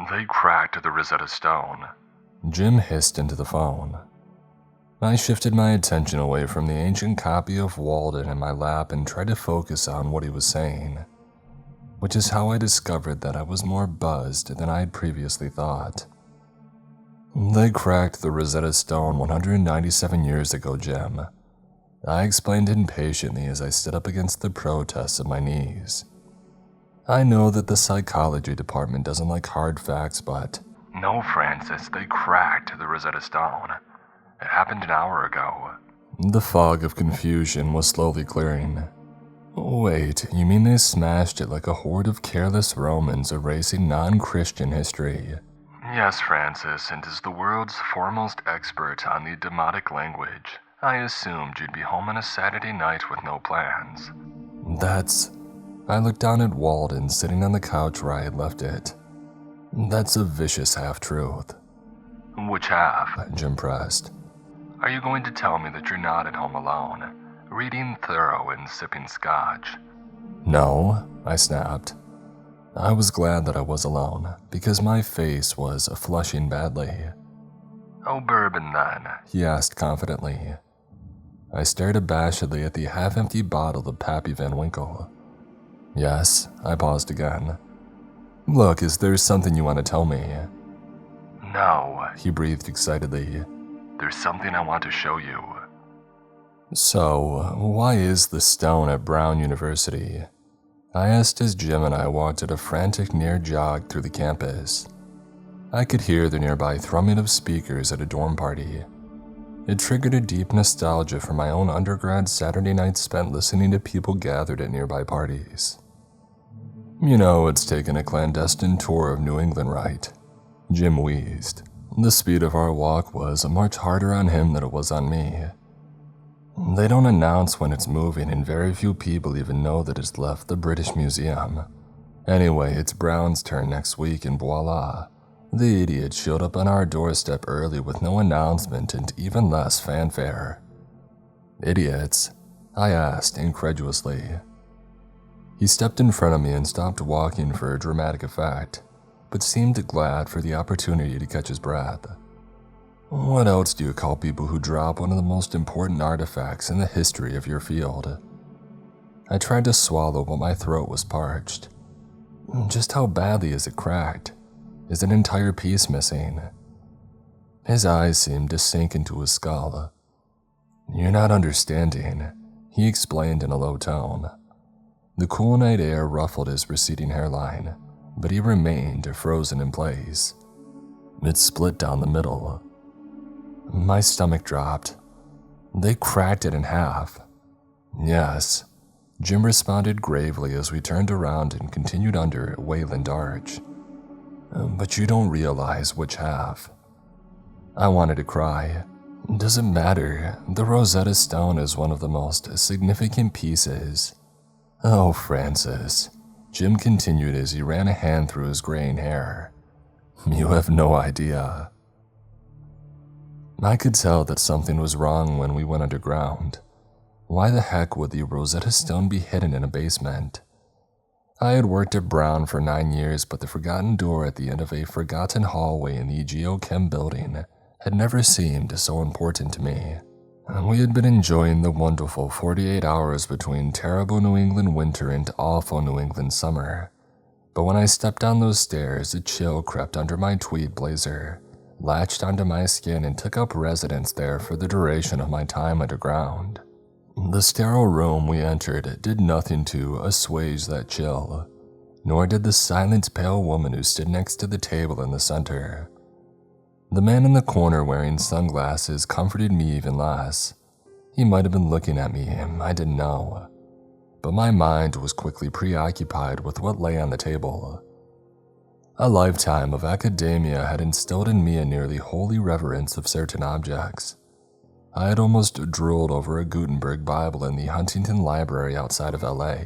They cracked the Rosetta Stone, Jim hissed into the phone. I shifted my attention away from the ancient copy of Walden in my lap and tried to focus on what he was saying, which is how I discovered that I was more buzzed than I had previously thought. They cracked the Rosetta Stone 197 years ago, Jim. I explained impatiently as I stood up against the protests of my knees. I know that the psychology department doesn't like hard facts, but... No, Francis, they cracked the Rosetta Stone. It happened an hour ago. The fog of confusion was slowly clearing. Wait, you mean they smashed it like a horde of careless Romans erasing non-Christian history? Yes, Francis, and as the world's foremost expert on the Demotic language, I assumed you'd be home on a Saturday night with no plans. I looked down at Walden sitting on the couch where I had left it. That's a vicious half-truth. Which half? Jim pressed. Are you going to tell me that you're not at home alone, reading Thoreau and sipping scotch? No, I snapped. I was glad that I was alone, because my face was flushing badly. Oh, bourbon then? He asked confidently. I stared abashedly at the half-empty bottle of Pappy Van Winkle. Yes, I paused again. Look, is there something you want to tell me? No, he breathed excitedly. There's something I want to show you. So, why is the stone at Brown University? I asked as Jim and I walked at a frantic near jog through the campus. I could hear the nearby thrumming of speakers at a dorm party. It triggered a deep nostalgia for my own undergrad Saturday nights spent listening to people gathered at nearby parties. You know, it's taken a clandestine tour of New England, right? Jim wheezed. The speed of our walk was much harder on him than it was on me. They don't announce when it's moving, and very few people even know that it's left the British Museum. Anyway, it's Brown's turn next week, and voila. The idiot showed up on our doorstep early with no announcement and even less fanfare. Idiots? I asked incredulously. He stepped in front of me and stopped walking for a dramatic effect, but seemed glad for the opportunity to catch his breath. What else do you call people who drop one of the most important artifacts in the history of your field? I tried to swallow, but my throat was parched. Just how badly is it cracked? Is an entire piece missing? His eyes seemed to sink into his skull. You're not understanding, he explained in a low tone. The cool night air ruffled his receding hairline, but he remained frozen in place. It split down the middle. My stomach dropped. They cracked it in half. Yes, Jim responded gravely as we turned around and continued under Wayland Arch. But you don't realize which half. I wanted to cry. Doesn't matter. The Rosetta Stone is one of the most significant pieces. Oh, Francis, Jim continued as he ran a hand through his graying hair. You have no idea. I could tell that something was wrong when we went underground. Why the heck would the Rosetta Stone be hidden in a basement? I had worked at Brown for 9 years, but the forgotten door at the end of a forgotten hallway in the geochem building had never seemed so important to me. We had been enjoying the wonderful 48 hours between terrible New England winter and awful New England summer. But when I stepped down those stairs, a chill crept under my tweed blazer, latched onto my skin, and took up residence there for the duration of my time underground. The sterile room we entered did nothing to assuage that chill, nor did the silent, pale woman who stood next to the table in the center. The man in the corner wearing sunglasses comforted me even less. He might have been looking at me, I didn't know. But my mind was quickly preoccupied with what lay on the table. A lifetime of academia had instilled in me a nearly holy reverence of certain objects. I had almost drooled over a Gutenberg Bible in the Huntington Library outside of LA,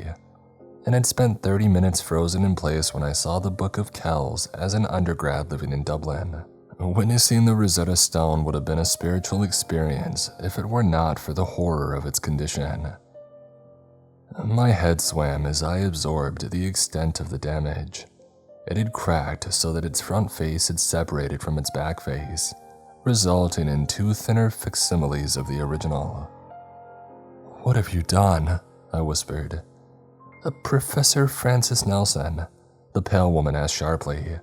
and had spent 30 minutes frozen in place when I saw the Book of Kells as an undergrad living in Dublin. Witnessing the Rosetta Stone would have been a spiritual experience if it were not for the horror of its condition. My head swam as I absorbed the extent of the damage. It had cracked so that its front face had separated from its back face, resulting in two thinner facsimiles of the original. "What have you done?" I whispered. "Professor Francis Nelson," the pale woman asked sharply.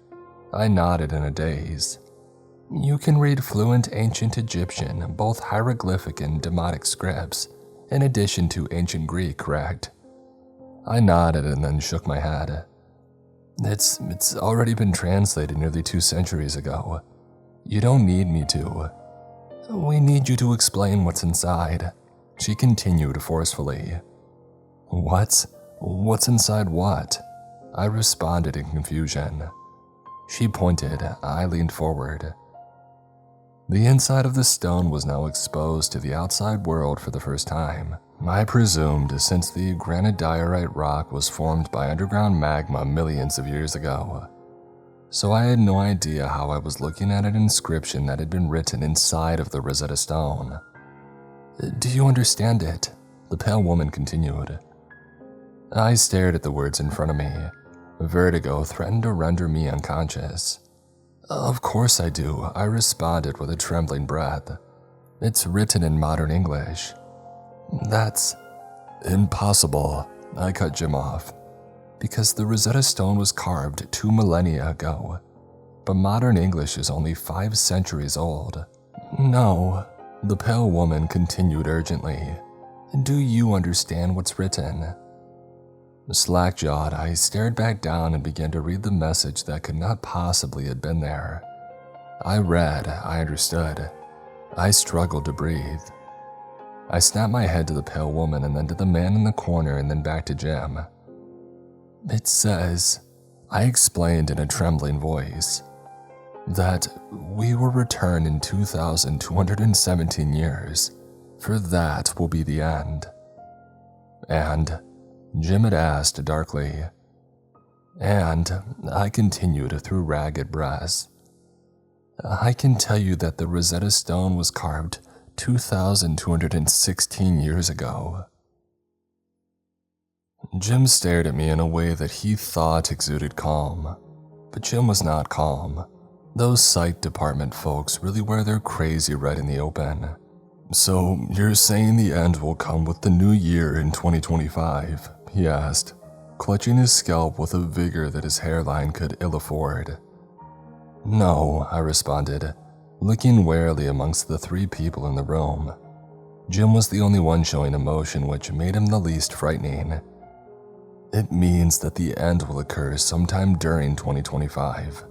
I nodded in a daze. "You can read fluent ancient Egyptian, both hieroglyphic and demotic scripts, in addition to ancient Greek, correct?" I nodded and then shook my head. It's already been translated nearly 2 centuries ago. You don't need me to. We need you to explain what's inside," she continued forcefully. What's inside what?" I responded in confusion. She pointed, I leaned forward. The inside of the stone was now exposed to the outside world for the first time. I presumed since the granodiorite rock was formed by underground magma millions of years ago. So I had no idea how I was looking at an inscription that had been written inside of the Rosetta Stone. "Do you understand it?" the pale woman continued. I stared at the words in front of me. Vertigo threatened to render me unconscious. "Of course I do," I responded with a trembling breath. "It's written in modern English." "That's impossible," I cut Jim off, "because the Rosetta Stone was carved 2 millennia ago, but modern English is only 5 centuries old." "No," the pale woman continued urgently. "Do you understand what's written?" Slack-jawed, I stared back down and began to read the message that could not possibly have been there. I read, I understood. I struggled to breathe. I snapped my head to the pale woman and then to the man in the corner and then back to Jim. "It says," I explained in a trembling voice, "that we will return in 2,217 years, for that will be the end." "And?" Jim had asked darkly. "And," I continued through ragged breaths, "I can tell you that the Rosetta Stone was carved 2,216 years ago." Jim stared at me in a way that he thought exuded calm, but Jim was not calm. Those psych department folks really wear their crazy right in the open. "So you're saying the end will come with the new year in 2025? He asked, clutching his scalp with a vigor that his hairline could ill afford. "No," I responded, looking warily amongst the 3 people in the room. Jim was the only one showing emotion, which made him the least frightening. "It means that the end will occur sometime during 2025.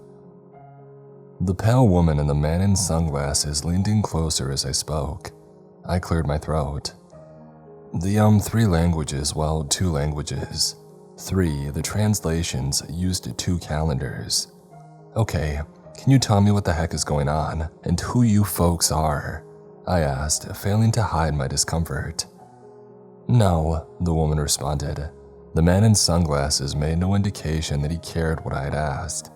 The pale woman and the man in sunglasses leaned in closer as I spoke. I cleared my throat. The 3 languages, well, 2 languages. 3, the translations used 2 calendars. Okay, can you tell me what the heck is going on, and who you folks are?" I asked, failing to hide my discomfort. "No," the woman responded. The man in sunglasses made no indication that he cared what I had asked.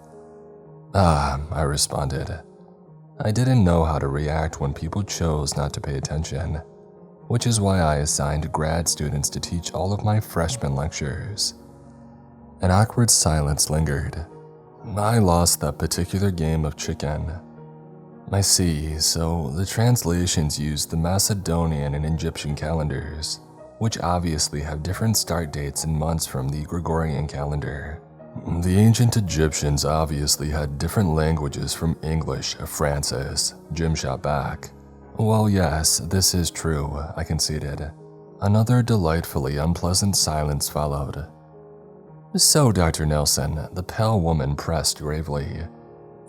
"Ah," I responded. I didn't know how to react when people chose not to pay attention, which is why I assigned grad students to teach all of my freshman lectures. An awkward silence lingered. I lost that particular game of chicken. I see, so the translations used the Macedonian and Egyptian calendars, which obviously have different start dates and months from the Gregorian calendar. The ancient Egyptians obviously had different languages from English, Francis, Jim shot back. "Well, yes, this is true," I conceded. Another delightfully unpleasant silence followed. "So, Dr. Nelson," the pale woman pressed gravely,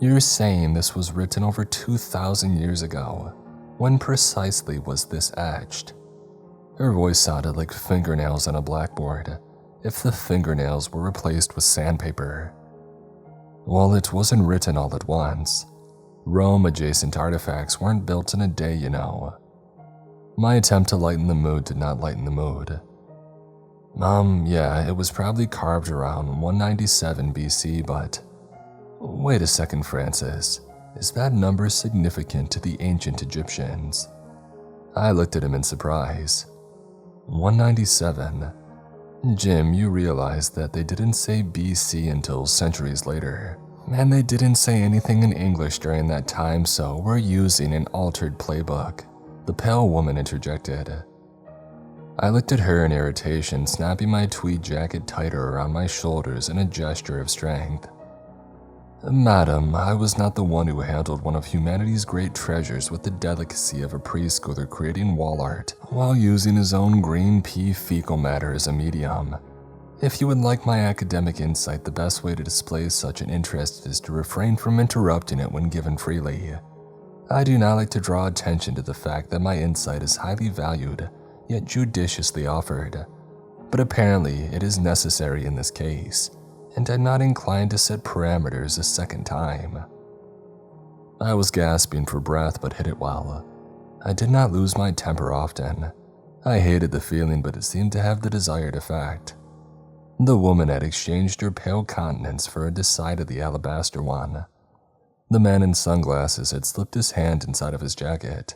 "you're saying this was written over 2,000 years ago. When precisely was this etched?" Her voice sounded like fingernails on a blackboard, if the fingernails were replaced with sandpaper. "Well, it wasn't written all at once. Rome-adjacent artifacts weren't built in a day, you know." My attempt to lighten the mood did not lighten the mood. Yeah, it was probably carved around 197 BC, but..." "Wait a second, Francis. Is that number significant to the ancient Egyptians?" I looked at him in surprise. 197. Jim, you realize that they didn't say BC until centuries later. And they didn't say anything in English during that time, so we're using an altered playbook," the pale woman interjected. I looked at her in irritation, snapping my tweed jacket tighter around my shoulders in a gesture of strength. "Madam, I was not the one who handled one of humanity's great treasures with the delicacy of a preschooler creating wall art while using his own green pea fecal matter as a medium. If you would like my academic insight, the best way to display such an interest is to refrain from interrupting it when given freely. I do not like to draw attention to the fact that my insight is highly valued, yet judiciously offered. But apparently it is necessary in this case, and I'm not inclined to set parameters a second time." I was gasping for breath but hid it well. I did not lose my temper often. I hated the feeling, but it seemed to have the desired effect. The woman had exchanged her pale countenance for a decidedly alabaster one. The man in sunglasses had slipped his hand inside of his jacket.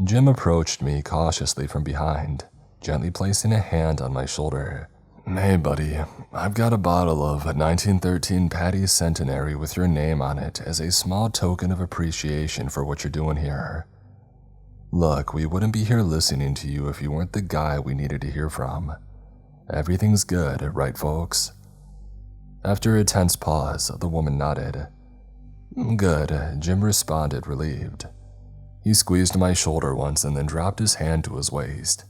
Jim approached me cautiously from behind, gently placing a hand on my shoulder. "Hey buddy, I've got a bottle of 1913 Patty Centenary with your name on it as a small token of appreciation for what you're doing here. Look, we wouldn't be here listening to you if you weren't the guy we needed to hear from. Everything's good, right folks?" After a tense pause, the woman nodded. "Good," Jim responded, relieved. He squeezed my shoulder once and then dropped his hand to his waist.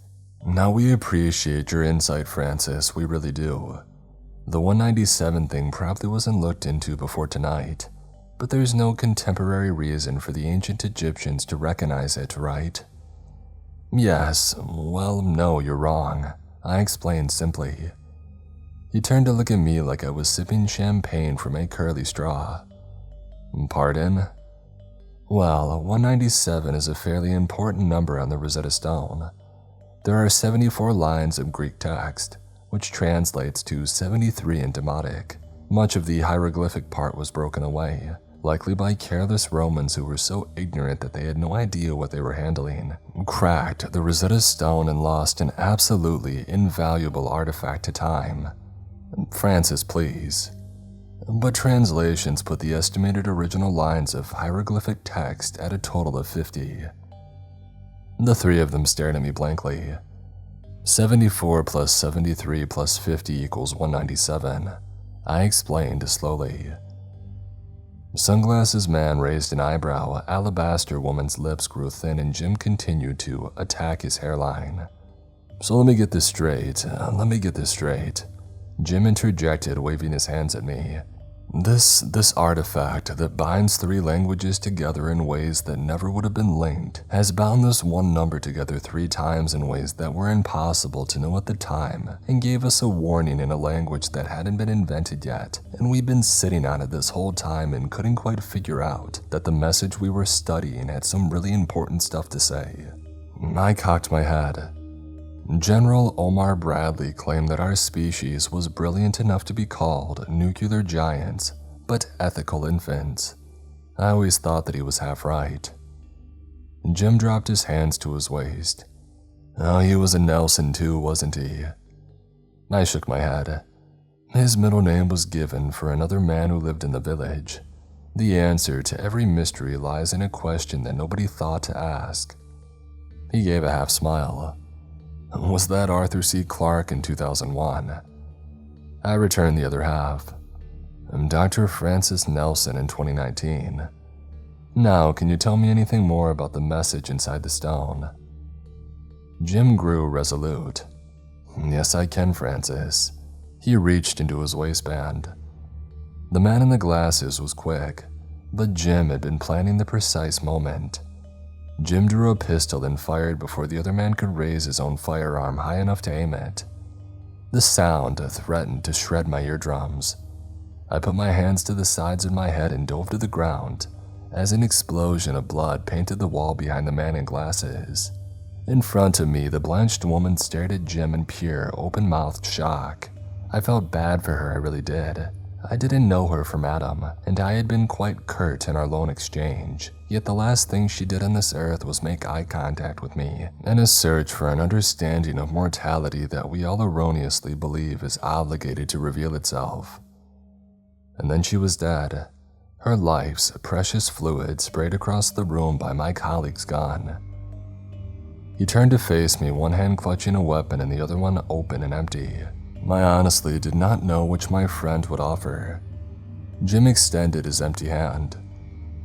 "Now we appreciate your insight, Francis, we really do. The 197 thing probably wasn't looked into before tonight, but there's no contemporary reason for the ancient Egyptians to recognize it, right?" "Yes, well, no, you're wrong," I explained simply. He turned to look at me like I was sipping champagne from a curly straw. "Pardon?" "Well, 197 is a fairly important number on the Rosetta Stone. There are 74 lines of Greek text, which translates to 73 in Demotic. Much of the hieroglyphic part was broken away, likely by careless Romans who were so ignorant that they had no idea what they were handling, cracked the Rosetta Stone and lost an absolutely invaluable artifact to time. Francis, please." But translations put the estimated original lines of hieroglyphic text at a total of 50. The three of them stared at me blankly. 74 plus 73 plus 50 equals 197, I explained slowly. Sunglasses man raised an eyebrow, alabaster woman's lips grew thin, and Jim continued to attack his hairline. "So let me get this straight, Jim interjected, waving his hands at me. This artifact that binds three languages together in ways that never would have been linked has bound this one number together 3 times in ways that were impossible to know at the time and gave us a warning in a language that hadn't been invented yet, and we've been sitting on it this whole time and couldn't quite figure out that the message we were studying had some really important stuff to say." I cocked my head. General Omar Bradley claimed that our species was brilliant enough to be called nuclear giants, but ethical infants. I always thought that he was half right. Jim dropped his hands to his waist. "Oh, he was a Nelson too, wasn't he?" I shook my head. His middle name was given for another man who lived in the village. The answer to every mystery lies in a question that nobody thought to ask. He gave a half smile. "Was that Arthur C. Clarke in 2001? I returned the other half. Dr. Francis Nelson in 2019. Now, can you tell me anything more about the message inside the stone?" Jim grew resolute. "Yes, I can, Francis." He reached into his waistband. The man in the glasses was quick, but Jim had been planning the precise moment. Jim drew a pistol and fired before the other man could raise his own firearm high enough to aim it. The sound threatened to shred my eardrums. I put my hands to the sides of my head and dove to the ground as an explosion of blood painted the wall behind the man in glasses. In front of me, the blanched woman stared at Jim in pure, open-mouthed shock. I felt bad for her, I really did. I didn't know her from Adam, and I had been quite curt in our loan exchange, yet the last thing she did on this earth was make eye contact with me in a search for an understanding of mortality that we all erroneously believe is obligated to reveal itself. And then she was dead, her life's precious fluid sprayed across the room by my colleague's gun. He turned to face me, one hand clutching a weapon and the other one open and empty. I honestly did not know which my friend would offer. Jim extended his empty hand.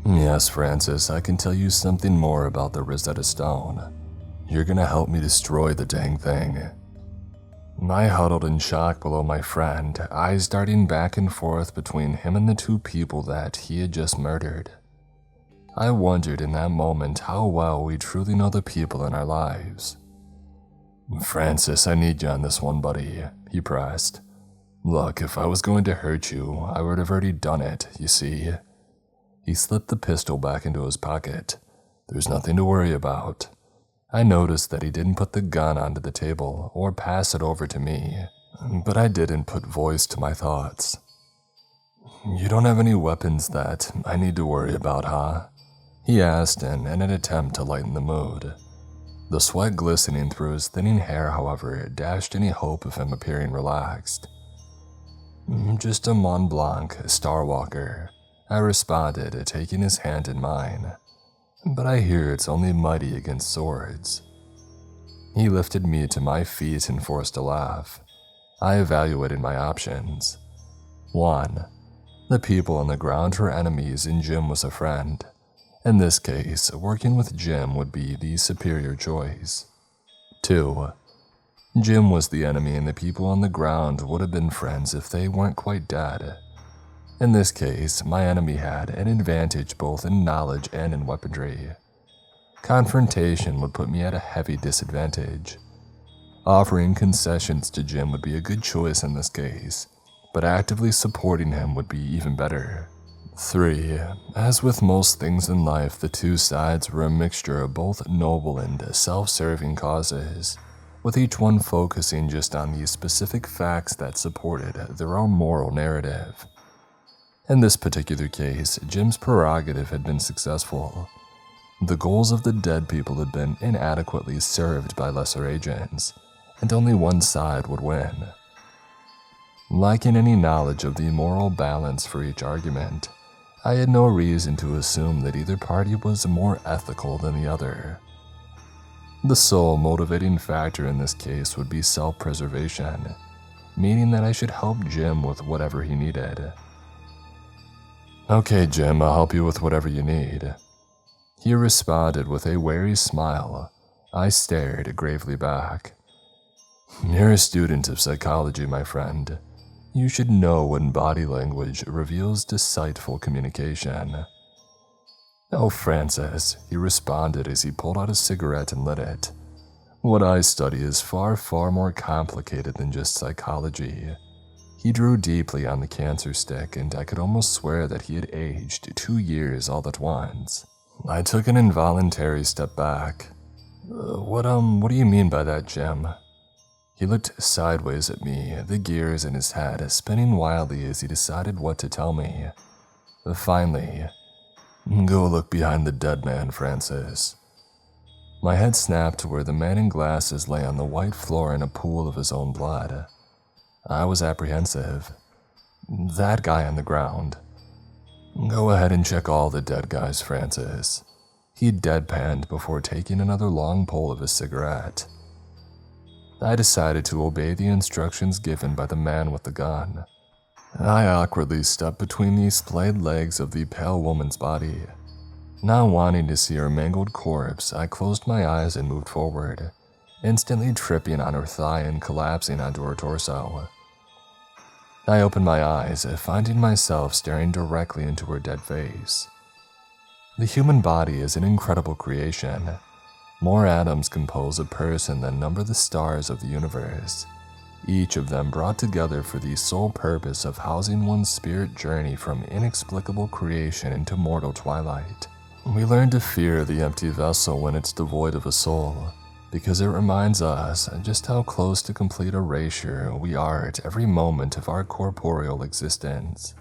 Yes, Francis, I can tell you something more about the Rosetta Stone. You're gonna help me destroy the dang thing. I huddled in shock below my friend, eyes darting back and forth between him and the two people that he had just murdered. I wondered in that moment how well we truly know the people in our lives. Francis, I need you on this one, buddy, he pressed. Look, if I was going to hurt you, I would have already done it, you see. He slipped the pistol back into his pocket. There's nothing to worry about. I noticed that he didn't put the gun onto the table or pass it over to me, but I didn't put voice to my thoughts. You don't have any weapons that I need to worry about, huh? He asked in an attempt to lighten the mood. The sweat glistening through his thinning hair, however, dashed any hope of him appearing relaxed. Just a Mont Blanc Starwalker, I responded, taking his hand in mine. But I hear it's only mighty against swords. He lifted me to my feet and forced a laugh. I evaluated my options. 1. The people on the ground were enemies and Jim was a friend. In this case, working with Jim would be the superior choice. 2. Jim was the enemy and the people on the ground would have been friends if they weren't quite dead. In this case, my enemy had an advantage both in knowledge and in weaponry. Confrontation would put me at a heavy disadvantage. Offering concessions to Jim would be a good choice in this case, but actively supporting him would be even better. 3. As with most things in life, the two sides were a mixture of both noble and self-serving causes, with each one focusing just on the specific facts that supported their own moral narrative. In this particular case, Jim's prerogative had been successful. The goals of the dead people had been inadequately served by lesser agents, and only one side would win. Lacking any knowledge of the moral balance for each argument, I had no reason to assume that either party was more ethical than the other. The sole motivating factor in this case would be self-preservation, meaning that I should help Jim with whatever he needed. Okay, Jim, I'll help you with whatever you need. He responded with a wary smile. I stared gravely back. You're a student of psychology, my friend. You should know when body language reveals deceitful communication. Oh, Francis, he responded as he pulled out a cigarette and lit it. What I study is far, far more complicated than just psychology. He drew deeply on the cancer stick, and I could almost swear that he had aged 2 years all at once. I took an involuntary step back. What do you mean by that, Jim? He looked sideways at me, the gears in his head spinning wildly as he decided what to tell me. Finally, go look behind the dead man, Francis. My head snapped to where the man in glasses lay on the white floor in a pool of his own blood. I was apprehensive. That guy on the ground. Go ahead and check all the dead guys, Francis. He deadpanned before taking another long pull of his cigarette. I decided to obey the instructions given by the man with the gun. I awkwardly stepped between the splayed legs of the pale woman's body. Not wanting to see her mangled corpse, I closed my eyes and moved forward, instantly tripping on her thigh and collapsing onto her torso. I opened my eyes, finding myself staring directly into her dead face. The human body is an incredible creation. More atoms compose a person than number the stars of the universe, each of them brought together for the sole purpose of housing one's spirit journey from inexplicable creation into mortal twilight. We learn to fear the empty vessel when it's devoid of a soul, because it reminds us just how close to complete erasure we are at every moment of our corporeal existence.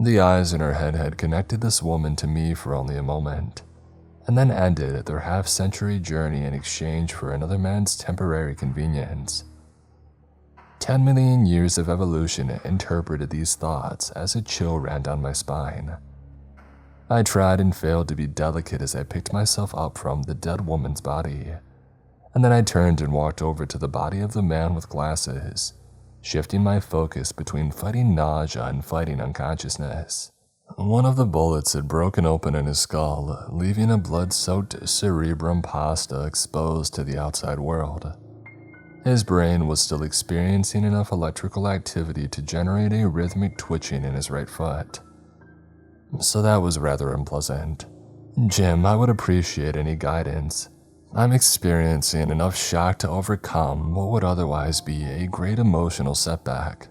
The eyes in her head had connected this woman to me for only a moment, and then ended their half-century journey in exchange for another man's temporary convenience. 10 million years of evolution interpreted these thoughts as a chill ran down my spine. I tried and failed to be delicate as I picked myself up from the dead woman's body, and then I turned and walked over to the body of the man with glasses, shifting my focus between fighting nausea and fighting unconsciousness. One of the bullets had broken open in his skull, leaving a blood-soaked cerebrum pasta exposed to the outside world. His brain was still experiencing enough electrical activity to generate a rhythmic twitching in his right foot. So that was rather unpleasant. Jim, I would appreciate any guidance. I'm experiencing enough shock to overcome what would otherwise be a great emotional setback,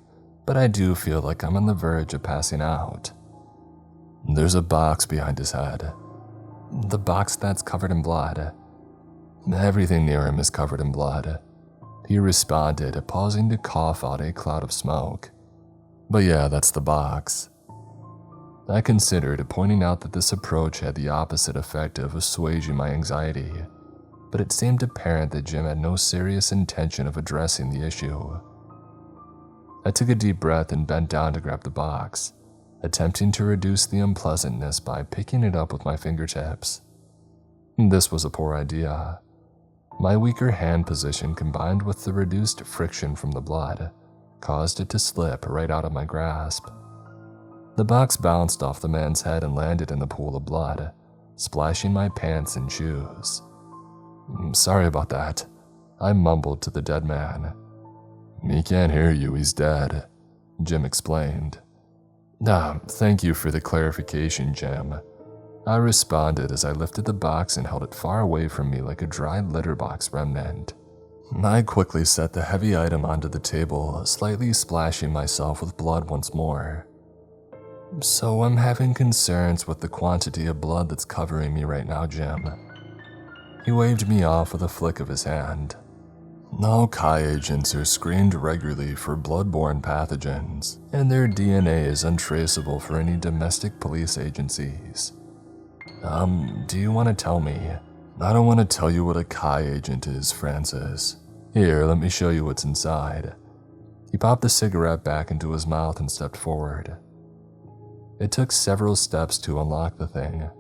but I do feel like I'm on the verge of passing out. There's a box behind his head. The box that's covered in blood. Everything near him is covered in blood. He responded, pausing to cough out a cloud of smoke. But yeah, that's the box. I considered pointing out that this approach had the opposite effect of assuaging my anxiety, but it seemed apparent that Jim had no serious intention of addressing the issue. I took a deep breath and bent down to grab the box, attempting to reduce the unpleasantness by picking it up with my fingertips. This was a poor idea. My weaker hand position combined with the reduced friction from the blood caused it to slip right out of my grasp. The box bounced off the man's head and landed in the pool of blood, splashing my pants and shoes. Sorry about that, I mumbled to the dead man. He can't hear you, he's dead, Jim explained. Thank you for the clarification, Jim. I responded as I lifted the box and held it far away from me like a dry litter box remnant. I quickly set the heavy item onto the table, slightly splashing myself with blood once more. So I'm having concerns with the quantity of blood that's covering me right now, Jim. He waved me off with a flick of his hand. All Kai agents are screened regularly for blood-borne pathogens, and their DNA is untraceable for any domestic police agencies. Do you want to tell me? I don't want to tell you what a Kai agent is, Francis. Here, let me show you what's inside. He popped the cigarette back into his mouth and stepped forward. It took several steps to unlock the thing.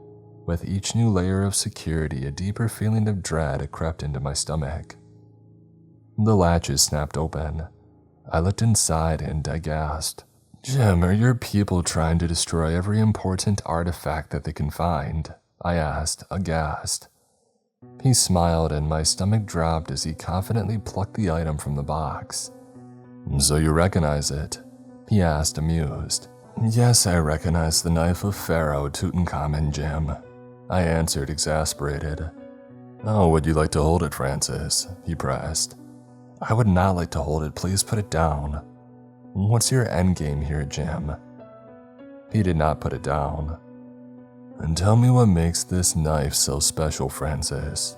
With each new layer of security, a deeper feeling of dread crept into my stomach. The latches snapped open. I looked inside and I gasped. Jim, are your people trying to destroy every important artifact that they can find? I asked, aghast. He smiled and my stomach dropped as he confidently plucked the item from the box. So you recognize it? He asked, amused. Yes, I recognize the knife of Pharaoh Tutankhamun, Jim. I answered, exasperated. Oh, would you like to hold it, Francis? He pressed. I would not like to hold it, please put it down. What's your endgame here, Jim? He did not put it down. And tell me what makes this knife so special, Francis.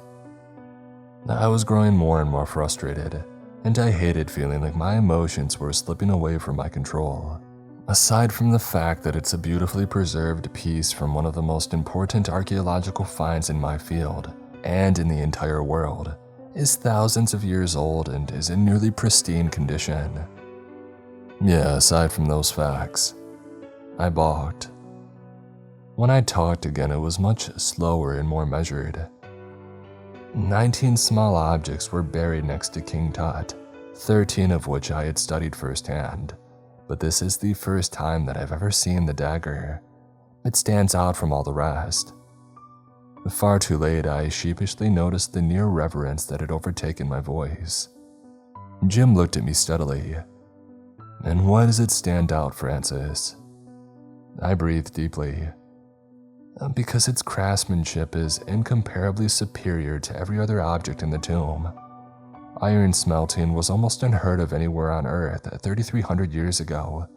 I was growing more and more frustrated, and I hated feeling like my emotions were slipping away from my control. Aside from the fact that it's a beautifully preserved piece from one of the most important archaeological finds in my field, and in the entire world, is thousands of years old and is in nearly pristine condition. Yeah, aside from those facts, I balked. When I talked again, it was much slower and more measured. 19 small objects were buried next to King Tut, 13 of which I had studied firsthand. But this is the first time that I've ever seen the dagger. It stands out from all the rest. Far too late, I sheepishly noticed the near reverence that had overtaken my voice. Jim looked at me steadily. And why does it stand out, Francis? I breathed deeply. Because its craftsmanship is incomparably superior to every other object in the tomb. Iron smelting was almost unheard of anywhere on Earth 3,300 years ago,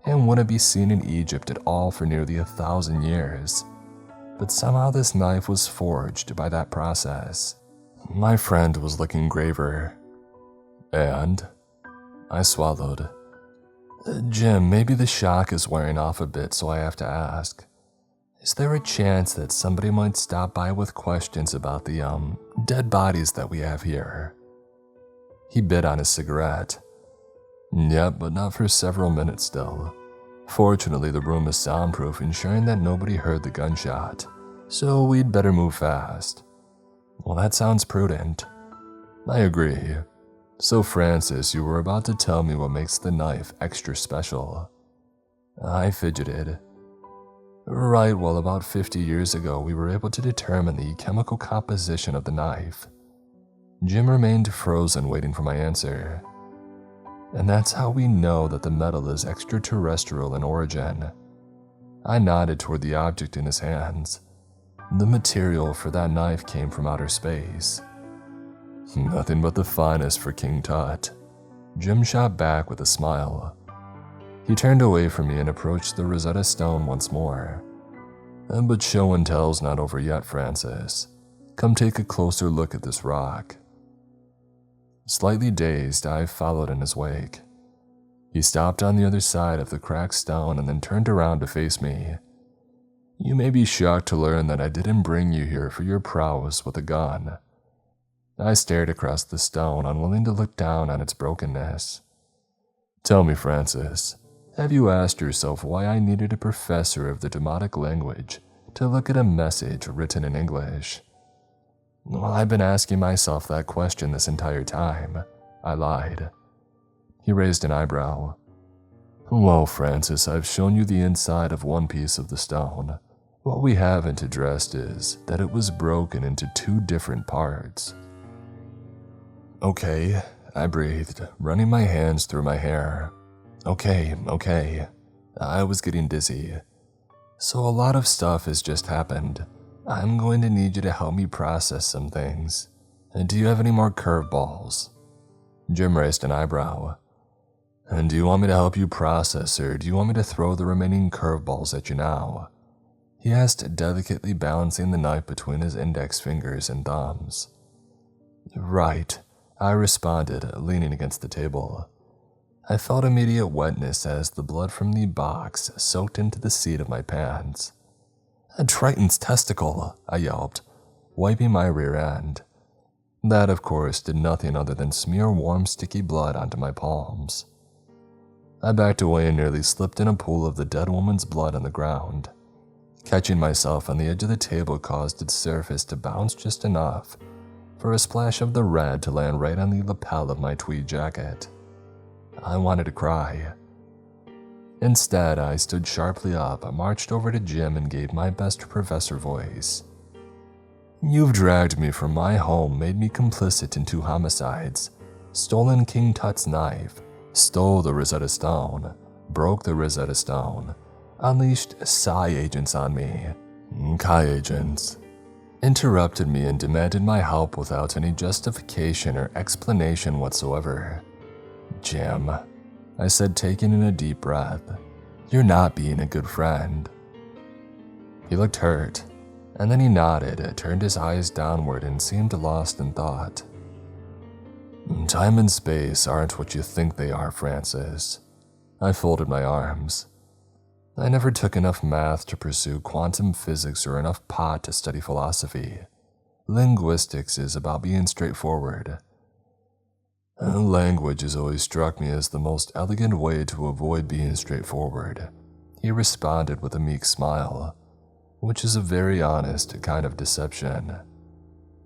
and wouldn't be seen in Egypt at all for nearly 1,000 years. But somehow this knife was forged by that process. My friend was looking graver. And? I swallowed. Jim, maybe the shock is wearing off a bit, so I have to ask. Is there a chance that somebody might stop by with questions about the, dead bodies that we have here? He bit on his cigarette. Yep, but not for several minutes still. Fortunately, the room is soundproof, ensuring that nobody heard the gunshot, so we'd better move fast. Well, that sounds prudent. I agree. So, Francis, you were about to tell me what makes the knife extra special. I fidgeted. Right, well, about 50 years ago, we were able to determine the chemical composition of the knife. Jim remained frozen, waiting for my answer. And that's how we know that the metal is extraterrestrial in origin. I nodded toward the object in his hands. The material for that knife came from outer space. Nothing but the finest for King Tut. Jim shot back with a smile. He turned away from me and approached the Rosetta Stone once more. But show and tell's not over yet, Francis. Come take a closer look at this rock. Slightly dazed, I followed in his wake. He stopped on the other side of the cracked stone and then turned around to face me. You may be shocked to learn that I didn't bring you here for your prowess with a gun. I stared across the stone, unwilling to look down on its brokenness. Tell me, Francis, have you asked yourself why I needed a professor of the demonic language to look at a message written in English? Well, I've been asking myself that question this entire time. I lied. He raised an eyebrow. Well, Francis, I've shown you the inside of one piece of the stone. What we haven't addressed is that it was broken into two different parts. Okay, I breathed, running my hands through my hair. Okay. I was getting dizzy. So a lot of stuff has just happened. I'm going to need you to help me process some things. Do you have any more curveballs? Jim raised an eyebrow. And do you want me to help you process, or do you want me to throw the remaining curveballs at you now? He asked, delicately balancing the knife between his index fingers and thumbs. Right, I responded, leaning against the table. I felt immediate wetness as the blood from the box soaked into the seat of my pants. A Triton's testicle, I yelped, wiping my rear end. That, of course, did nothing other than smear warm, sticky blood onto my palms. I backed away and nearly slipped in a pool of the dead woman's blood on the ground. Catching myself on the edge of the table caused its surface to bounce just enough for a splash of the red to land right on the lapel of my tweed jacket. I wanted to cry. Instead, I stood sharply up, marched over to Jim, and gave my best professor voice. You've dragged me from my home, made me complicit in 2 homicides, stolen King Tut's knife, stole the Rosetta Stone, broke the Rosetta Stone, unleashed Psi agents on me, Chi agents, interrupted me and demanded my help without any justification or explanation whatsoever. Jim, I said, taking in a deep breath, you're not being a good friend. He looked hurt, and then he nodded, turned his eyes downward, and seemed lost in thought. Time and space aren't what you think they are, Francis. I folded my arms. I never took enough math to pursue quantum physics or enough pot to study philosophy. Linguistics is about being straightforward. Language has always struck me as the most elegant way to avoid being straightforward, he responded with a meek smile, which is a very honest kind of deception.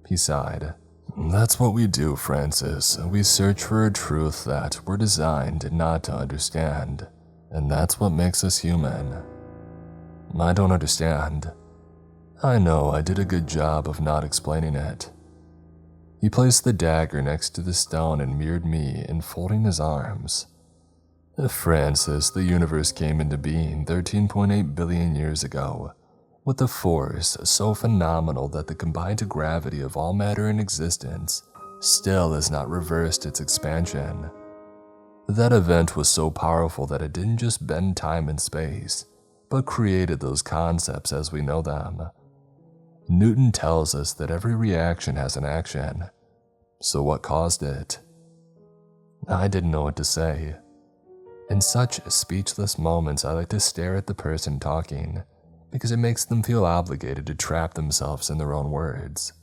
He sighed. That's what we do, Francis. We search for a truth that we're designed not to understand, and that's what makes us human. I don't understand. I know I did a good job of not explaining it. He placed the dagger next to the stone and mirrored me, enfolding his arms. Francis, the universe came into being 13.8 billion years ago, with a force so phenomenal that the combined gravity of all matter in existence still has not reversed its expansion. That event was so powerful that it didn't just bend time and space, but created those concepts as we know them. Newton tells us that every reaction has an action. So what caused it? I didn't know what to say. In such speechless moments, I like to stare at the person talking, because it makes them feel obligated to trap themselves in their own words.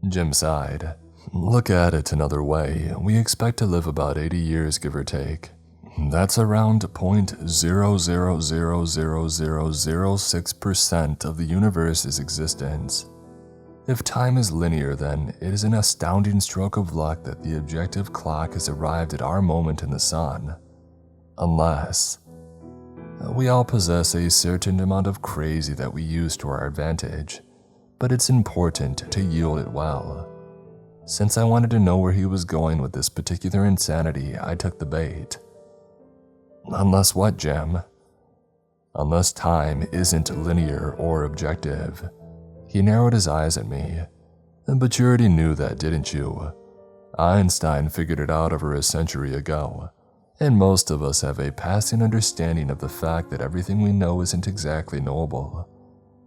Jim sighed. Look at it another way. We expect to live about 80 years, give or take. That's around 0.000006% of the universe's existence. If time is linear, then it is an astounding stroke of luck that the objective clock has arrived at our moment in the sun. Unless we all possess a certain amount of crazy that we use to our advantage, but it's important to yield it well. Since I wanted to know where he was going with this particular insanity, I took the bait. Unless what, Jim? Unless time isn't linear or objective. He narrowed his eyes at me. But you already knew that, didn't you? Einstein figured it out over a century ago, and most of us have a passing understanding of the fact that everything we know isn't exactly knowable.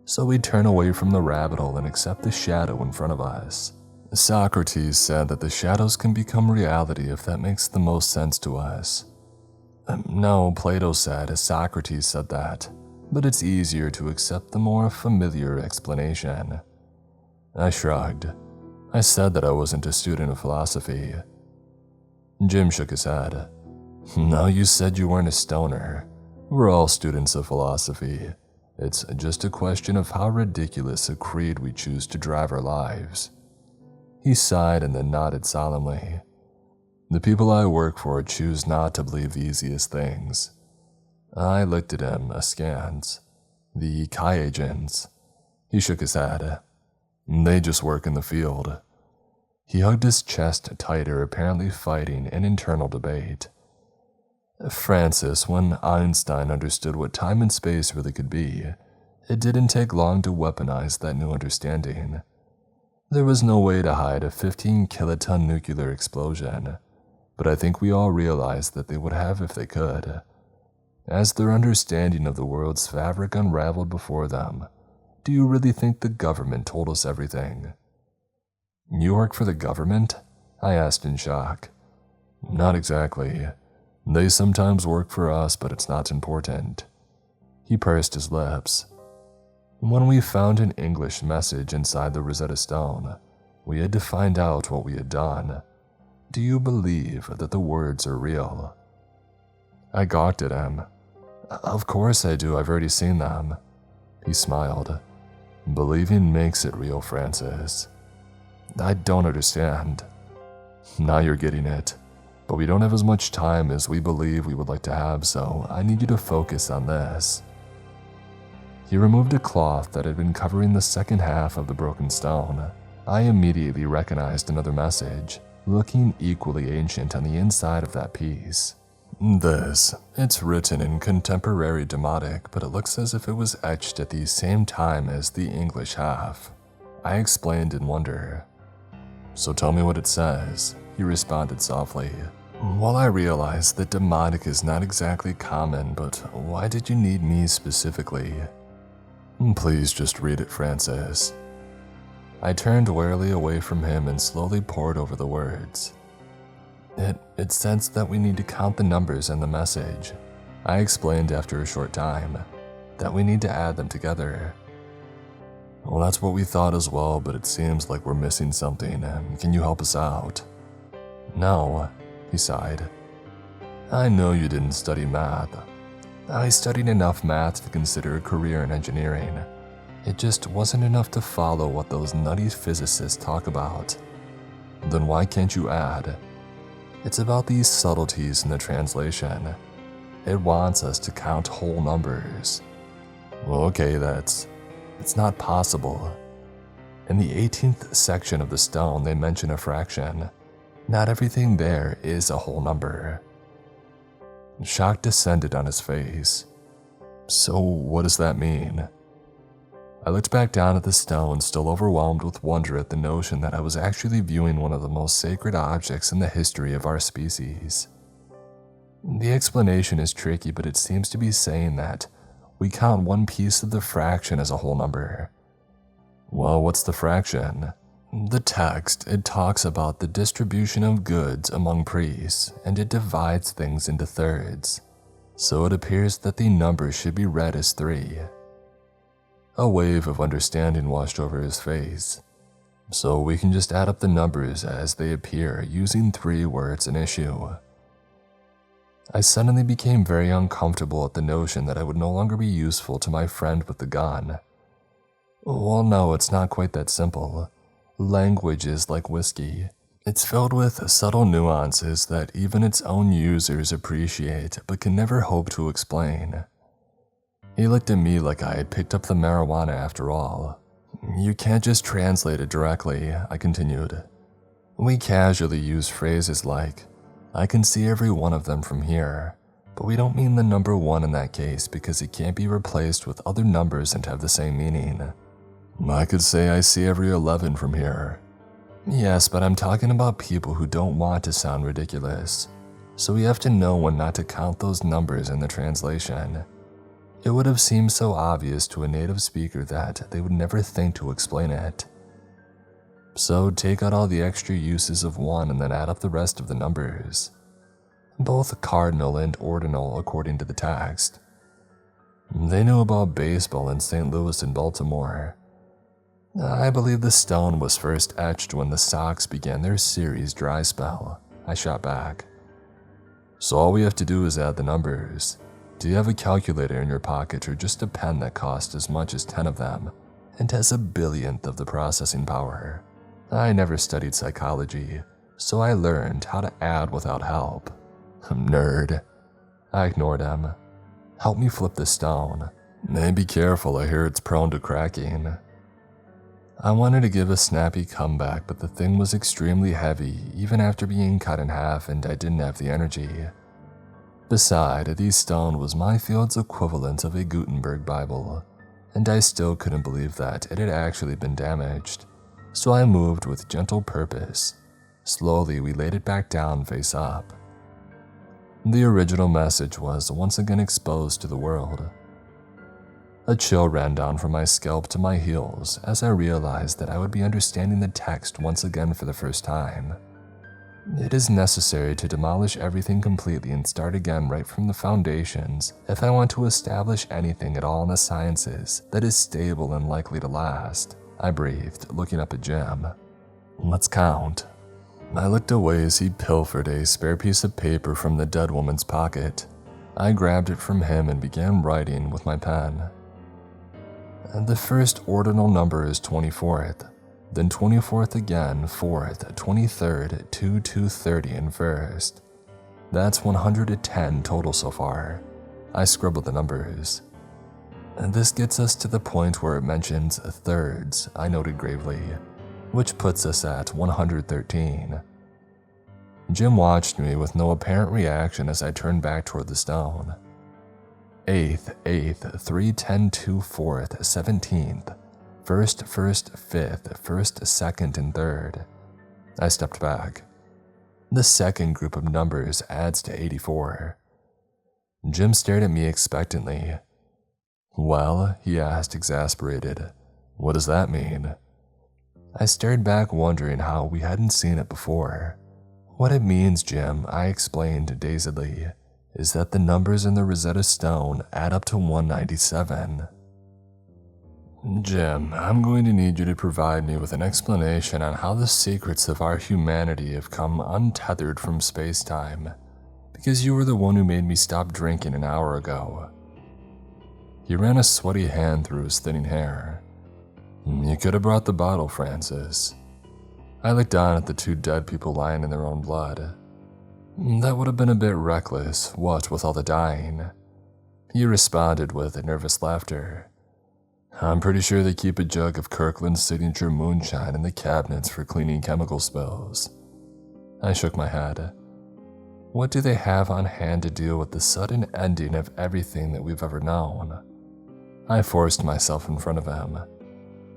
So we turn away from the rabbit hole and accept the shadow in front of us. Socrates said that the shadows can become reality if that makes the most sense to us. No, Plato said, Socrates said that, but it's easier to accept the more familiar explanation. I shrugged. I said that I wasn't a student of philosophy. Jim shook his head. No, you said you weren't a stoner. We're all students of philosophy. It's just a question of how ridiculous a creed we choose to drive our lives. He sighed and then nodded solemnly. The people I work for choose not to believe the easiest things. I looked at him askance. The Kayagins. He shook his head. They just work in the field. He hugged his chest tighter, apparently fighting an internal debate. Francis, when Einstein understood what time and space really could be, it didn't take long to weaponize that new understanding. There was no way to hide a 15-kiloton nuclear explosion, but I think we all realized that they would have if they could. As their understanding of the world's fabric unraveled before them, do you really think the government told us everything? You work for the government? I asked in shock. Not exactly. They sometimes work for us, but it's not important. He pursed his lips. When we found an English message inside the Rosetta Stone, we had to find out what we had done. Do you believe that the words are real? I gawked at him. Of course I do, I've already seen them. He smiled. Believing makes it real, Francis. I don't understand. Now you're getting it. But we don't have as much time as we believe we would like to have, so I need you to focus on this. He removed a cloth that had been covering the second half of the broken stone. I immediately recognized another message, looking equally ancient on the inside of that piece. It's written in contemporary Demotic, but it looks as if it was etched at the same time as the English half. I explained in wonder. So tell me what it says, he responded softly. Well, I realized that Demotic is not exactly common, but why did you need me specifically? Please just read it, Francis. I turned warily away from him and slowly pored over the words. It says that we need to count the numbers in the message. I explained after a short time, that we need to add them together. Well, that's what we thought as well, but it seems like we're missing something. Can you help us out? No, he sighed. I know you didn't study math. I studied enough math to consider a career in engineering. It just wasn't enough to follow what those nutty physicists talk about. Then why can't you add? It's about these subtleties in the translation. It wants us to count whole numbers. Well, okay, it's not possible. In the 18th section of the stone, they mention a fraction. Not everything there is a whole number. Shock descended on his face. So what does that mean? I looked back down at the stone, still overwhelmed with wonder at the notion that I was actually viewing one of the most sacred objects in the history of our species. The explanation is tricky, but it seems to be saying that we count one piece of the fraction as a whole number. Well, what's the fraction? The text, it talks about the distribution of goods among priests, and it divides things into thirds. so it appears that the number should be read as 3. A wave of understanding washed over his face. So we can just add up the numbers as they appear using 3 words an issue. I suddenly became very uncomfortable at the notion that I would no longer be useful to my friend with the gun. Well, no, it's not quite that simple. Language is like whiskey. It's filled with subtle nuances that even its own users appreciate but can never hope to explain. He looked at me like I had picked up the marijuana after all. You can't just translate it directly, I continued. We casually use phrases like, I can see every one of them from here, but we don't mean the number 1 in that case because it can't be replaced with other numbers and have the same meaning. I could say I see every 11 from here. Yes, but I'm talking about people who don't want to sound ridiculous, so we have to know when not to count those numbers in the translation. It would have seemed so obvious to a native speaker that they would never think to explain it. So take out all the extra uses of 1 and then add up the rest of the numbers. Both cardinal and ordinal according to the text. They knew about baseball in St. Louis and Baltimore. I believe the stone was first etched when the Sox began their series dry spell, I shot back. So all we have to do is add the numbers. Do you have a calculator in your pocket or just a pen that costs as much as 10 of them and has a billionth of the processing power? I never studied psychology, so I learned how to add without help. Nerd. I ignored him. Help me flip the stone. Be careful, I hear it's prone to cracking. I wanted to give a snappy comeback, but the thing was extremely heavy even after being cut in half and I didn't have the energy. Beside, the stone was my field's equivalent of a Gutenberg Bible, and I still couldn't believe that it had actually been damaged, so I moved with gentle purpose. Slowly, we laid it back down face up. The original message was once again exposed to the world. A chill ran down from my scalp to my heels as I realized that I would be understanding the text once again for the first time. It is necessary to demolish everything completely and start again right from the foundations if I want to establish anything at all in the sciences that is stable and likely to last, I breathed, looking up at Jim. Let's count. I looked away as he pilfered a spare piece of paper from the dead woman's pocket. I grabbed it from him and began writing with my pen. The first ordinal number is 24th, then 24th again, 4th, 23rd, 230 and 1st. That's 110 total so far. I scribbled the numbers. And this gets us to the point where it mentions thirds, I noted gravely, which puts us at 113. Jim watched me with no apparent reaction as I turned back toward the stone. 8th, 3, 10, 2, 4th, 17th. 1st, 5th, 1st, 2nd, and 3rd. I stepped back. The second group of numbers adds to 84. Jim stared at me expectantly. Well, he asked, exasperated. What does that mean? I stared back, wondering how we hadn't seen it before. What it means, Jim, I explained dazedly, is that the numbers in the Rosetta Stone add up to 197. Jim, I'm going to need you to provide me with an explanation on how the secrets of our humanity have come untethered from space-time, because you were the one who made me stop drinking an hour ago. He ran a sweaty hand through his thinning hair. You could have brought the bottle, Francis. I looked down at the 2 dead people lying in their own blood. That would have been a bit reckless, what with all the dying. He responded with a nervous laughter. I'm pretty sure they keep a jug of Kirkland's signature moonshine in the cabinets for cleaning chemical spills. I shook my head. What do they have on hand to deal with the sudden ending of everything that we've ever known? I forced myself in front of him,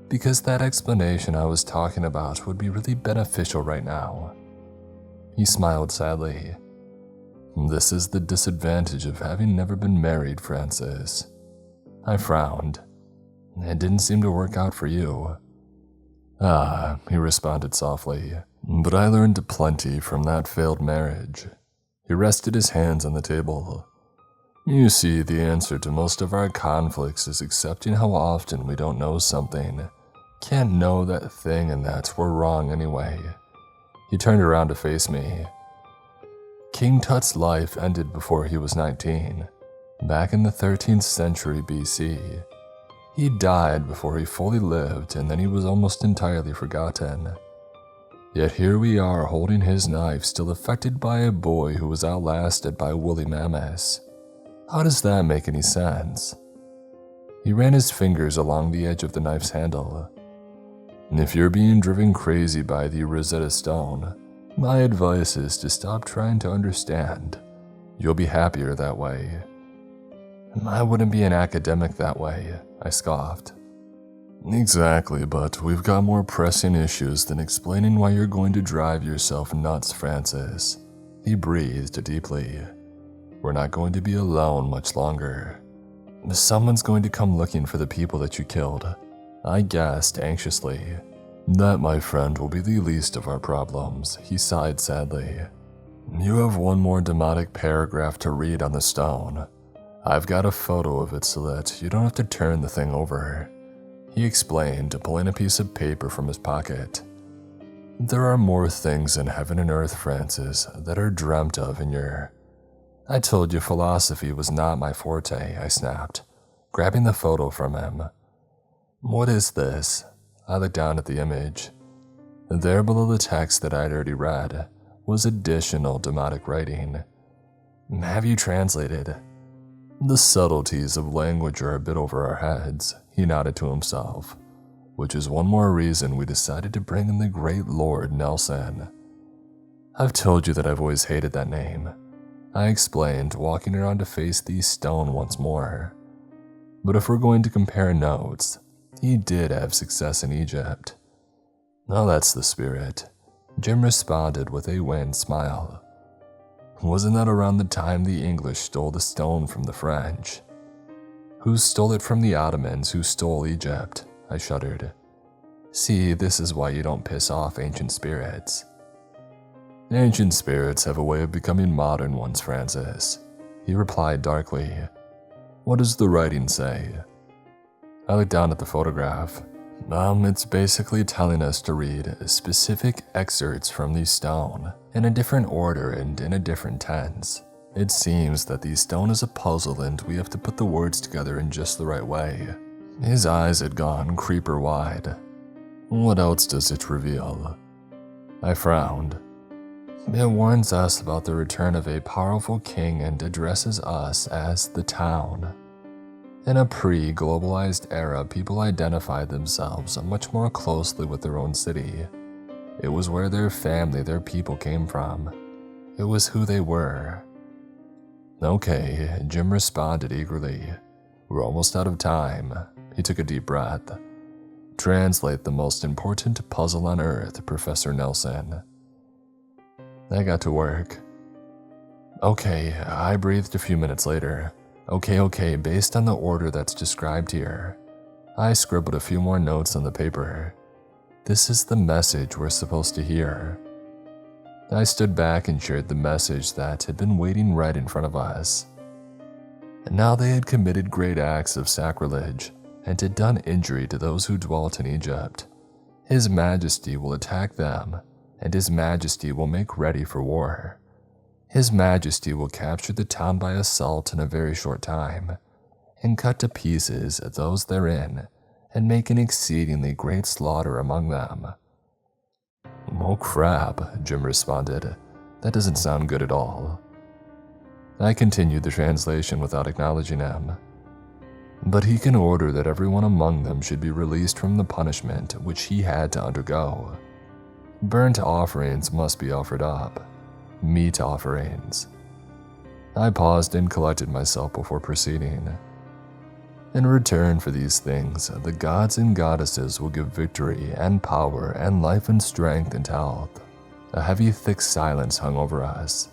because that explanation I was talking about would be really beneficial right now. He smiled sadly. This is the disadvantage of having never been married, Francis. I frowned. It didn't seem to work out for you. Ah, he responded softly, but I learned plenty from that failed marriage. He rested his hands on the table. You see, the answer to most of our conflicts is accepting how often we don't know something. Can't know that thing, and that's we're wrong anyway. He turned around to face me. King Tut's life ended before he was 19, back in the 13th century BC. He died before he fully lived, and then he was almost entirely forgotten. Yet here we are holding his knife, still affected by a boy who was outlasted by woolly mammoths. How does that make any sense? He ran his fingers along the edge of the knife's handle. If you're being driven crazy by the Rosetta Stone, my advice is to stop trying to understand. You'll be happier that way. I wouldn't be an academic that way, I scoffed. Exactly, but we've got more pressing issues than explaining why you're going to drive yourself nuts, Francis. He breathed deeply. We're not going to be alone much longer. Someone's going to come looking for the people that you killed, I guessed anxiously. That, my friend, will be the least of our problems, he sighed sadly. You have one more demotic paragraph to read on the stone. I've got a photo of it so that you don't have to turn the thing over, he explained, pulling a piece of paper from his pocket. There are more things in heaven and earth, Francis, that are dreamt of in your... I told you philosophy was not my forte, I snapped, grabbing the photo from him. What is this? I looked down at the image. There below the text that I'd already read was additional demotic writing. Have you translated? The subtleties of language are a bit over our heads, he nodded to himself, which is one more reason we decided to bring in the great Lord Nelson. I've told you that I've always hated that name, I explained, walking around to face the stone once more. But if we're going to compare notes, he did have success in Egypt. Oh, that's the spirit, Jim responded with a wan smile. Wasn't that around the time the English stole the stone from the French? Who stole it from the Ottomans who stole Egypt? I shuddered. See, this is why you don't piss off ancient spirits. Ancient spirits have a way of becoming modern ones, Francis, he replied darkly. What does the writing say? I looked down at the photograph. It's basically telling us to read specific excerpts from the stone in a different order and in a different tense. It seems that the stone is a puzzle and we have to put the words together in just the right way. His eyes had gone creeper wide. What else does it reveal? I frowned. It warns us about the return of a powerful king and addresses us as the town. In a pre-globalized era, people identified themselves much more closely with their own city. It was where their family, their people came from. It was who they were. Okay, Jim responded eagerly. We're almost out of time. He took a deep breath. Translate the most important puzzle on Earth, Professor Nelson. I got to work. Okay, I breathed a few minutes later. Okay, based on the order that's described here. I scribbled a few more notes on the paper. This is the message we're supposed to hear. I stood back and shared the message that had been waiting right in front of us. And now they had committed great acts of sacrilege and had done injury to those who dwelt in Egypt. His Majesty will attack them, and His Majesty will make ready for war. His Majesty will capture the town by assault in a very short time, and cut to pieces those therein, and make an exceedingly great slaughter among them. Oh crap, Jim responded. That doesn't sound good at all. I continued the translation without acknowledging him. But he can order that everyone among them should be released from the punishment which he had to undergo. Burnt offerings must be offered up. Meat offerings. I paused and collected myself before proceeding. In return for these things, the gods and goddesses will give victory and power and life and strength and health. A heavy, thick silence hung over us.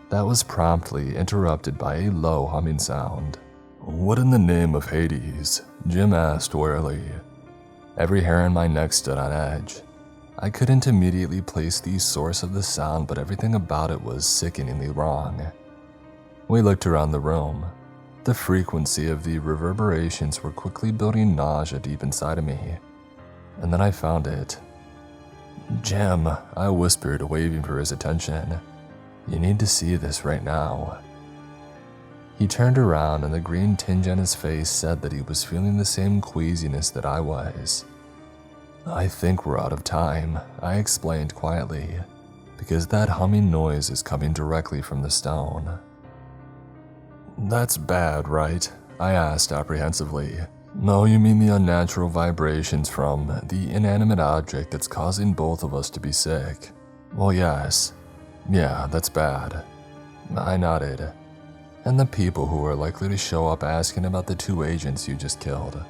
That was promptly interrupted by a low humming sound. What in the name of Hades? Jim asked warily. Every hair on my neck stood on edge. I couldn't immediately place the source of the sound, but everything about it was sickeningly wrong. We looked around the room. The frequency of the reverberations were quickly building nausea deep inside of me. And then I found it. "Jim," I whispered, waving for his attention. "You need to see this right now." He turned around and the green tinge on his face said that he was feeling the same queasiness that I was. "I think we're out of time," I explained quietly, "because that humming noise is coming directly from the stone." "That's bad, right?" I asked apprehensively. "No, you mean the unnatural vibrations from the inanimate object that's causing both of us to be sick." "Well, yes. Yeah, that's bad." I nodded. "And the people who are likely to show up asking about the 2 agents you just killed.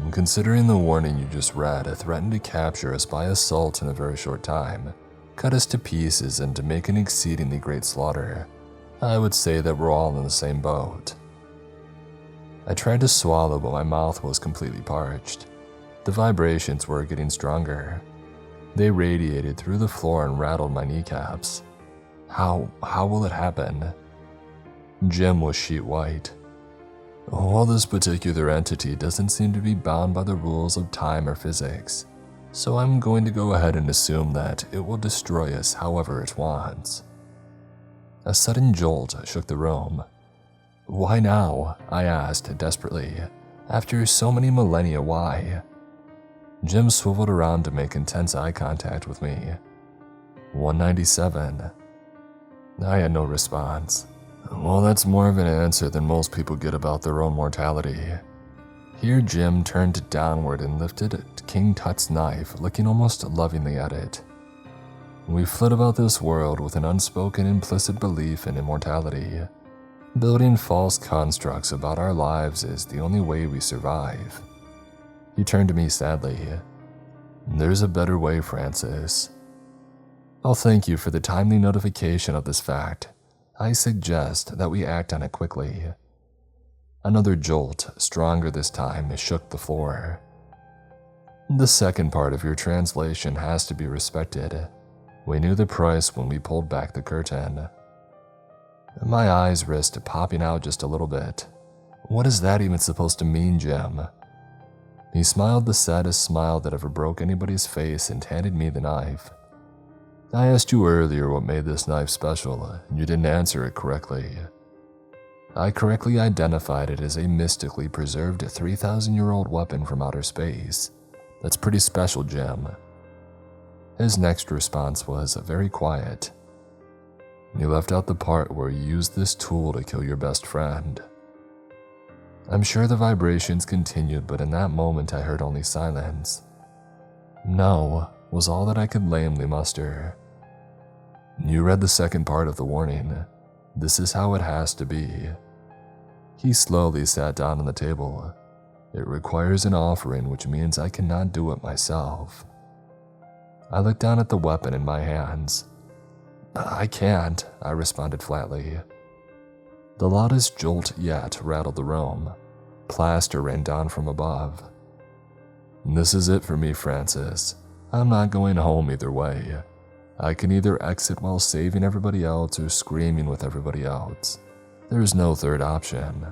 Considering the warning you just read threatened to capture us by assault in a very short time, cut us to pieces and to make an exceedingly great slaughter, I would say that we're all in the same boat." I tried to swallow, but my mouth was completely parched. The vibrations were getting stronger. They radiated through the floor and rattled my kneecaps. How will it happen?" Jim was sheet white. "Well, this particular entity doesn't seem to be bound by the rules of time or physics, so I'm going to go ahead and assume that it will destroy us however it wants." A sudden jolt shook the room. "Why now?" I asked desperately. "After so many millennia, why?" Jim swiveled around to make intense eye contact with me. 197. I had no response. "Well, that's more of an answer than most people get about their own mortality." Here Jim turned downward and lifted King Tut's knife, looking almost lovingly at it. "We flit about this world with an unspoken implicit belief in immortality. Building false constructs about our lives is the only way we survive." He turned to me sadly. "There's a better way, Francis." "I'll thank you for the timely notification of this fact. I suggest that we act on it quickly." Another jolt, stronger this time, shook the floor. "The second part of your translation has to be respected. We knew the price when we pulled back the curtain." My eyes risked popping out just a little bit. "What is that even supposed to mean, Jim?" He smiled the saddest smile that ever broke anybody's face and handed me the knife. "I asked you earlier what made this knife special, and you didn't answer it correctly." I correctly identified it as a mystically preserved 3,000-year-old weapon from outer space. "That's pretty special, Jim." His next response was very quiet. "You left out the part where you used this tool to kill your best friend." I'm sure the vibrations continued, but in that moment I heard only silence. "No," was all that I could lamely muster. "You read the second part of the warning. This is how it has to be." He slowly sat down on the table. "It requires an offering, which means I cannot do it myself." I looked down at the weapon in my hands. "I can't," I responded flatly. The loudest jolt yet rattled the room. Plaster rained down from above. "This is it for me, Francis. I'm not going home either way. I can either exit while saving everybody else or screaming with everybody else. There's no third option."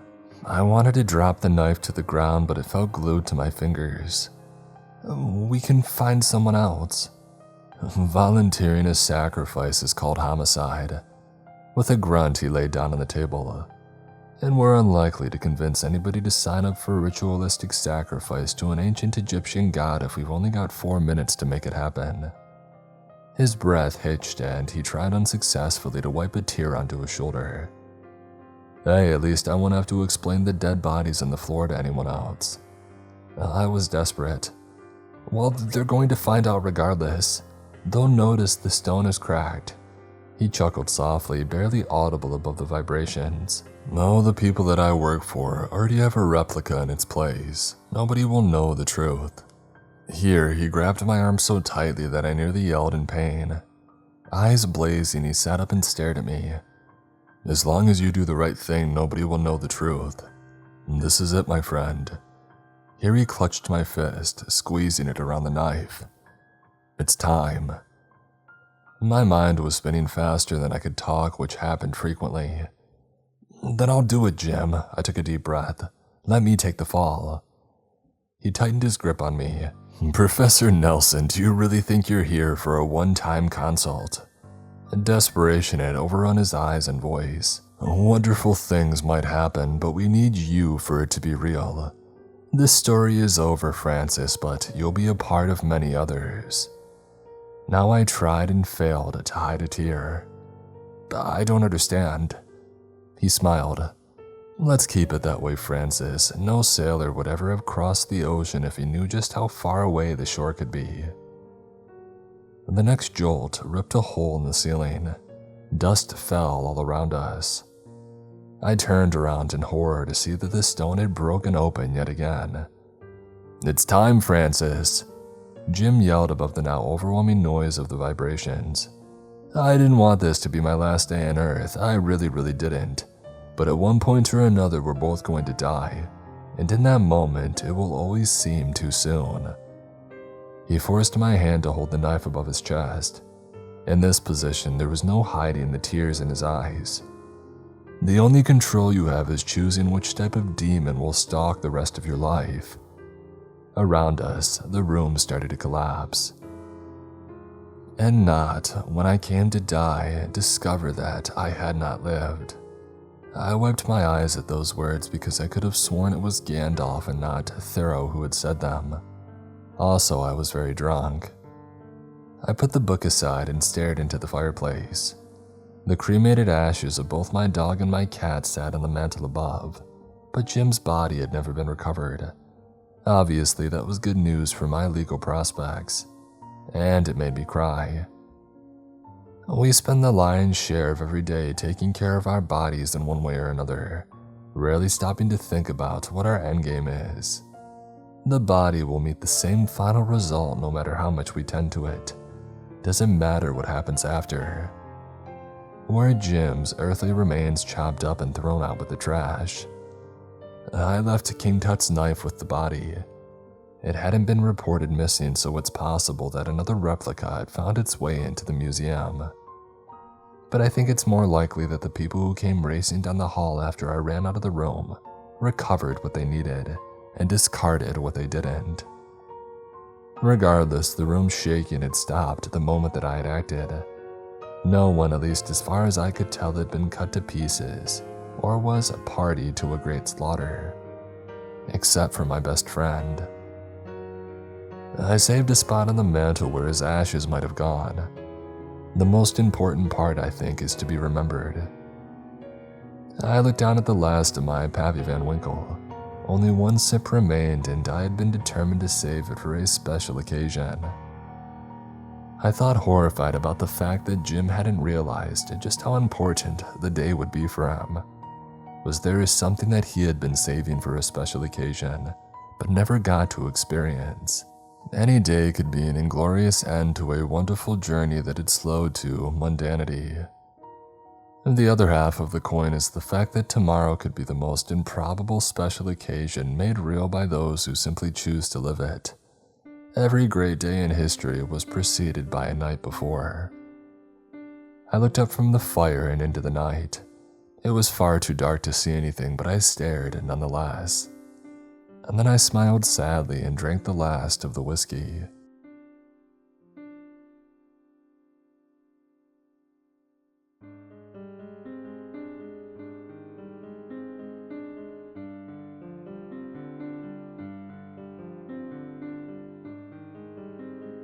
I wanted to drop the knife to the ground, but it felt glued to my fingers. "We can find someone else." "Volunteering a sacrifice is called homicide." With a grunt, he laid down on the table. "And we're unlikely to convince anybody to sign up for a ritualistic sacrifice to an ancient Egyptian god if we've only got 4 minutes to make it happen." His breath hitched and he tried unsuccessfully to wipe a tear onto his shoulder. "Hey, at least I won't have to explain the dead bodies on the floor to anyone else." I was desperate. "Well, they're going to find out regardless. They'll notice the stone is cracked." He chuckled softly, barely audible above the vibrations. "No, the people that I work for already have a replica in its place. Nobody will know the truth." Here, he grabbed my arm so tightly that I nearly yelled in pain. Eyes blazing, he sat up and stared at me. "As long as you do the right thing, nobody will know the truth. This is it, my friend." Here he clutched my fist, squeezing it around the knife. "It's time." My mind was spinning faster than I could talk, which happened frequently. Then I'll do it, Jim. I took a deep breath. Let me take the fall. He tightened his grip on me. Professor Nelson, do you really think you're here for a one-time consult? Desperation had overrun his eyes and voice. Wonderful things might happen, but we need you for it to be real. This story is over, Francis, but you'll be a part of many others. Now I tried and failed to hide a tear. I don't understand. He smiled. Let's keep it that way, Francis. No sailor would ever have crossed the ocean if he knew just how far away the shore could be. The next jolt ripped a hole in the ceiling. Dust fell all around us. I turned around in horror to see that the stone had broken open yet again. It's time, Francis, Jim yelled above the now overwhelming noise of the vibrations. I didn't want this to be my last day on Earth, I really didn't. But at one point or another we're both going to die, and in that moment it will always seem too soon. He forced my hand to hold the knife above his chest. In this position there was no hiding the tears in his eyes. The only control you have is choosing which type of demon will stalk the rest of your life. Around us, the room started to collapse. And not, when I came to die, discover that I had not lived. I wiped my eyes at those words because I could have sworn it was Gandalf and not Thoreau who had said them. Also, I was very drunk. I put the book aside and stared into the fireplace. The cremated ashes of both my dog and my cat sat on the mantel above, but Jim's body had never been recovered. Obviously, that was good news for my legal prospects, and it made me cry. We spend the lion's share of every day taking care of our bodies in one way or another, rarely stopping to think about what our endgame is. The body will meet the same final result no matter how much we tend to it. Doesn't matter what happens after. Were Jim's earthly remains chopped up and thrown out with the trash? I left King Tut's knife with the body. It hadn't been reported missing, so it's possible that another replica had found its way into the museum. But I think it's more likely that the people who came racing down the hall after I ran out of the room recovered what they needed and discarded what they didn't. Regardless, the room's shaking had stopped the moment that I had acted. No one, at least as far as I could tell, had been cut to pieces or was a party to a great slaughter, except for my best friend. I saved a spot on the mantel where his ashes might have gone. The most important part, I think, is to be remembered. I looked down at the last of my Pappy Van Winkle. Only one sip remained, and I had been determined to save it for a special occasion. I thought horrified about the fact that Jim hadn't realized just how important the day would be for him. Was there something that he had been saving for a special occasion, but never got to experience? Any day could be an inglorious end to a wonderful journey that had slowed to mundanity. And the other half of the coin is the fact that tomorrow could be the most improbable special occasion made real by those who simply choose to live it. Every great day in history was preceded by a night before. I looked up from the fire and into the night. It was far too dark to see anything, but I stared nonetheless. And then I smiled sadly and drank the last of the whiskey.